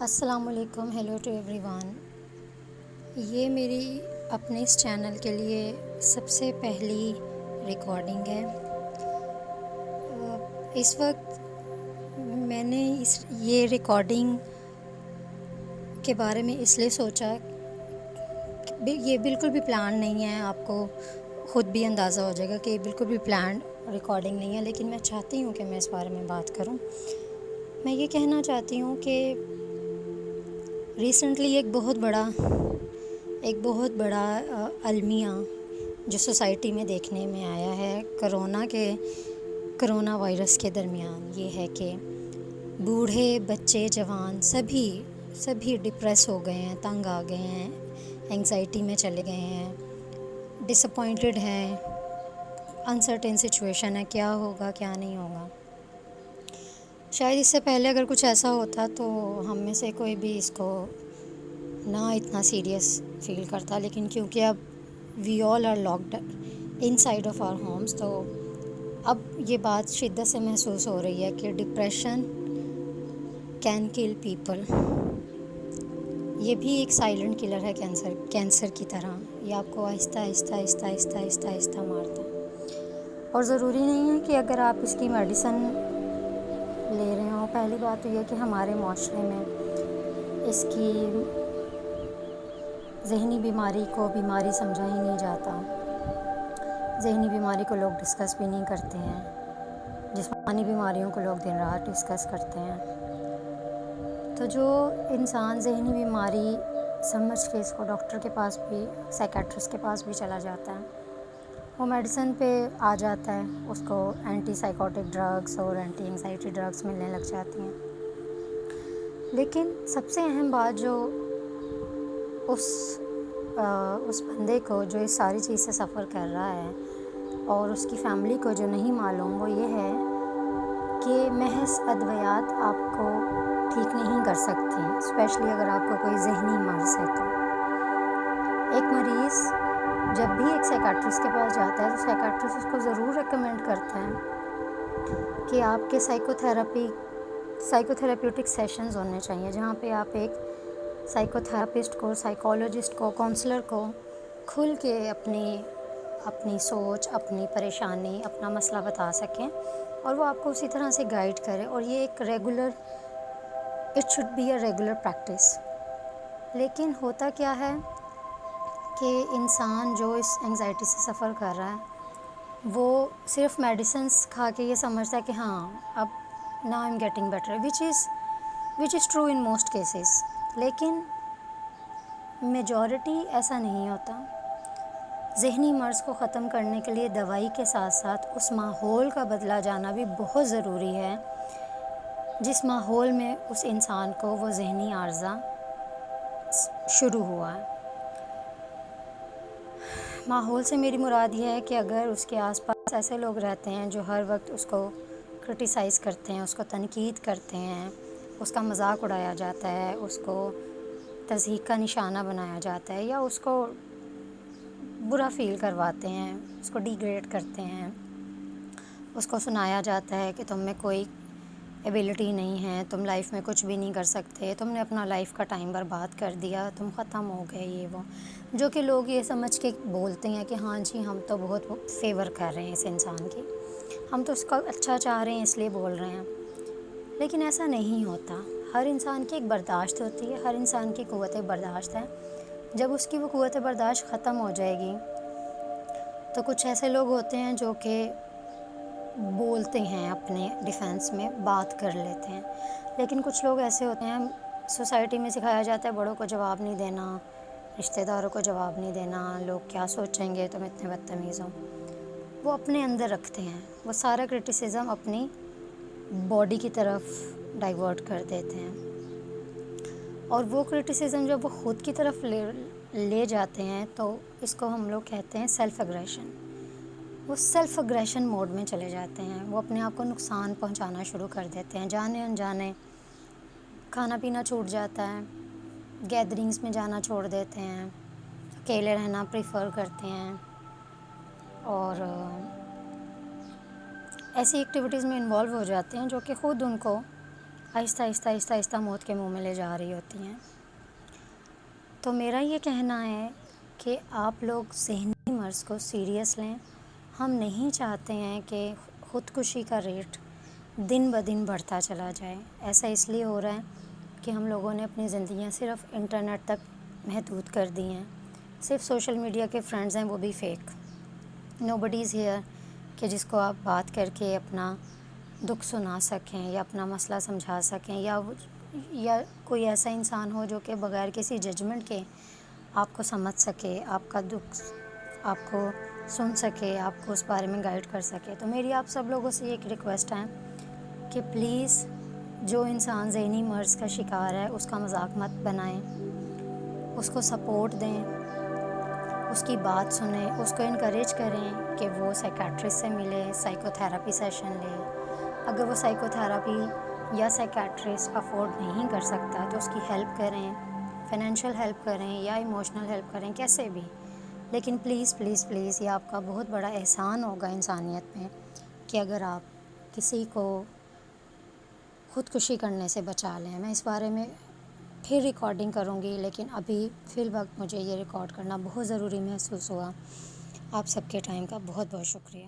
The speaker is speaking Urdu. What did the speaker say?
السلام علیکم، ہیلو ٹو ایوری ون۔ یہ میری اپنے اس چینل کے لیے سب سے پہلی ریکارڈنگ ہے۔ اس وقت میں نے یہ ریکارڈنگ کے بارے میں اس لیے سوچا کہ یہ بالکل بھی پلان نہیں ہے، آپ کو خود بھی اندازہ ہو جائے گا کہ یہ بالکل بھی پلانڈ ریکارڈنگ نہیں ہے، لیکن میں چاہتی ہوں کہ میں اس بارے میں بات کروں۔ میں یہ کہنا چاہتی ہوں کہ ریسنٹلی ایک بہت بڑا المیہ جو سوسائٹی میں دیکھنے میں آیا ہے کرونا وائرس کے درمیان، یہ ہے کہ بوڑھے، بچے، جوان سبھی ڈپریس ہو گئے ہیں، تنگ آ گئے ہیں، اینگزائٹی میں چلے گئے ہیں، ڈس اپوائنٹڈ ہیں، انسرٹین سچویشن ہے، کیا ہوگا کیا نہیں ہوگا۔ شاید اس سے پہلے اگر کچھ ایسا ہوتا تو ہم میں سے کوئی بھی اس کو نہ اتنا سیریس فیل کرتا، لیکن کیونکہ اب we all are locked inside of our homes, تو اب یہ بات شدت سے محسوس ہو رہی ہے کہ ڈپریشن کین کل پیپل۔ یہ بھی ایک سائلنٹ کلر ہے، کینسر کی طرح، یہ آپ کو آہستہ آہستہ آہستہ آہستہ آہستہ آہستہ مارتا ہے۔ اور ضروری نہیں ہے کہ اگر آپ اس کی میڈیسن لے رہے ہوں۔ پہلی بات تو یہ کہ ہمارے معاشرے میں اس کی ذہنی بیماری کو بیماری سمجھا ہی نہیں جاتا۔ ذہنی بیماری کو لوگ ڈسکس بھی نہیں کرتے ہیں، جسمانی بیماریوں کو لوگ دن رات ڈسکس کرتے ہیں۔ تو جو انسان ذہنی بیماری سمجھ کے اس کو ڈاکٹر کے پاس بھی، سائیکیٹرسٹ کے پاس بھی چلا جاتا ہے، وہ میڈیسن پہ آ جاتا ہے، اس کو اینٹی سائیکوٹک ڈرگس اور اینٹی انگزائٹی ڈرگس ملنے لگ جاتی ہیں۔ لیکن سب سے اہم بات جو اس بندے کو جو اس ساری چیز سے سفر کر رہا ہے اور اس کی فیملی کو جو نہیں معلوم، وہ یہ ہے کہ محض ادویات آپ کو ٹھیک نہیں کر سکتی، اسپیشلی اگر آپ کو کوئی ذہنی مرض ہے تو۔ ایک مریض جب بھی ایک سائیکیٹرسٹ کے پاس جاتا ہے تو سائیکیٹرسٹ اس کو ضرور ریکمینڈ کرتا ہے کہ آپ کے سائیکو تھراپیوٹک سیشنز ہونے چاہیے، جہاں پہ آپ ایک سائیکو تھراپسٹ کو، سائیکالوجسٹ کو، کونسلر کو کھل کے اپنی سوچ، اپنی پریشانی، اپنا مسئلہ بتا سکیں، اور وہ آپ کو اسی طرح سے گائیڈ کرے۔ اور یہ ایک it should be a regular practice. لیکن ہوتا کیا ہے کہ انسان جو اس اینگزائٹی سے سفر کر رہا ہے، وہ صرف میڈیسنس کھا کے یہ سمجھتا ہے کہ ہاں اب now I'm getting better, which is true in most cases، لیکن میجورٹی ایسا نہیں ہوتا۔ ذہنی مرض کو ختم کرنے کے لیے دوائی کے ساتھ ساتھ اس ماحول کا بدلا جانا بھی بہت ضروری ہے، جس ماحول میں اس انسان کو وہ ذہنی عارضہ شروع ہوا ہے۔ ماحول سے میری مراد یہ ہے کہ اگر اس کے آس پاس ایسے لوگ رہتے ہیں جو ہر وقت اس کو کرٹیسائز کرتے ہیں، اس کو تنقید کرتے ہیں، اس کا مذاق اڑایا جاتا ہے، اس کو تضحیک کا نشانہ بنایا جاتا ہے، یا اس کو برا فیل کرواتے ہیں، اس کو ڈیگریڈ کرتے ہیں، اس کو سنایا جاتا ہے کہ تم میں کوئی ایبیلٹی نہیں ہے، تم لائف میں کچھ بھی نہیں کر سکتے، تم نے اپنا لائف کا ٹائم برباد کر دیا، تم ختم ہو گئے، یہ وہ، جو کہ لوگ یہ سمجھ کے بولتے ہیں کہ ہاں جی ہم تو بہت فیور کر رہے ہیں اس انسان کی، ہم تو اس کا اچھا چاہ رہے ہیں اس لیے بول رہے ہیں۔ لیکن ایسا نہیں ہوتا۔ ہر انسان کی ایک برداشت ہوتی ہے، ہر انسان کی قوت برداشت ہے۔ جب اس کی وہ قوت برداشت ختم ہو جائے گی تو کچھ ایسے لوگ ہوتے ہیں جو کہ بولتے ہیں، اپنے ڈیفینس میں بات کر لیتے ہیں، لیکن کچھ لوگ ایسے ہوتے ہیں، سوسائٹی میں سکھایا جاتا ہے بڑوں کو جواب نہیں دینا، رشتہ داروں کو جواب نہیں دینا، لوگ کیا سوچیں گے تم اتنے بدتمیز ہو، وہ اپنے اندر رکھتے ہیں، وہ سارا کرٹیسزم اپنی باڈی کی طرف ڈائیورٹ کر دیتے ہیں، اور وہ کرٹیسزم جب وہ خود کی طرف لے جاتے ہیں تو اس کو ہم لوگ کہتے ہیں سیلف اگریشن۔ وہ سیلف اگریشن موڈ میں چلے جاتے ہیں، وہ اپنے آپ کو نقصان پہنچانا شروع کر دیتے ہیں، جانے انجانے کھانا پینا چھوٹ جاتا ہے، گیدرنگز میں جانا چھوڑ دیتے ہیں، اکیلے رہنا پریفر کرتے ہیں، اور ایسی ایکٹیویٹیز میں انوالو ہو جاتے ہیں جو کہ خود ان کو آہستہ آہستہ آہستہ آہستہ موت کے منہ میں لے جا رہی ہوتی ہیں۔ تو میرا یہ کہنا ہے کہ آپ لوگ ذہنی مرض کو سیریس لیں۔ ہم نہیں چاہتے ہیں کہ خودکشی کا ریٹ دن بدن بڑھتا چلا جائے۔ ایسا اس لیے ہو رہا ہے کہ ہم لوگوں نے اپنی زندگیاں صرف انٹرنیٹ تک محدود کر دی ہیں۔ صرف سوشل میڈیا کے فرینڈز ہیں، وہ بھی fake. Know body is here کہ جس کو آپ بات کر کے اپنا دکھ سنا سکیں یا اپنا مسئلہ سمجھا سکیں، یا کوئی ایسا انسان ہو جو کہ بغیر کسی ججمنٹ کے آپ کو سمجھ سکے، آپ کا دکھ آپ کو سن سکے، آپ کو اس بارے میں گائیڈ کر سکے۔ تو میری آپ سب لوگوں سے ایک ریکویسٹ ہے کہ پلیز جو انسان ذہنی مرض کا شکار ہے اس کا مذاق مت بنائیں، اس کو سپورٹ دیں، اس کی بات سنیں، اس کو انکریج کریں کہ وہ سائیکیٹرسٹ سے ملے، سائیکو تھیراپی سیشن لے۔ اگر وہ سائیکو تھیراپی یا سائیکیٹرسٹ افورڈ نہیں کر سکتا تو اس کی ہیلپ کریں، فائنینشیل ہیلپ کریں یا ایموشنل ہیلپ کریں، کیسے بھی۔ لیکن پلیز پلیز پلیز یہ آپ کا بہت بڑا احسان ہوگا انسانیت میں کہ اگر آپ کسی کو خودکشی کرنے سے بچا لیں۔ میں اس بارے میں پھر ریکارڈنگ کروں گی، لیکن ابھی فی الوقت مجھے یہ ریکارڈ کرنا بہت ضروری محسوس ہوا۔ آپ سب کے ٹائم کا بہت بہت شکریہ۔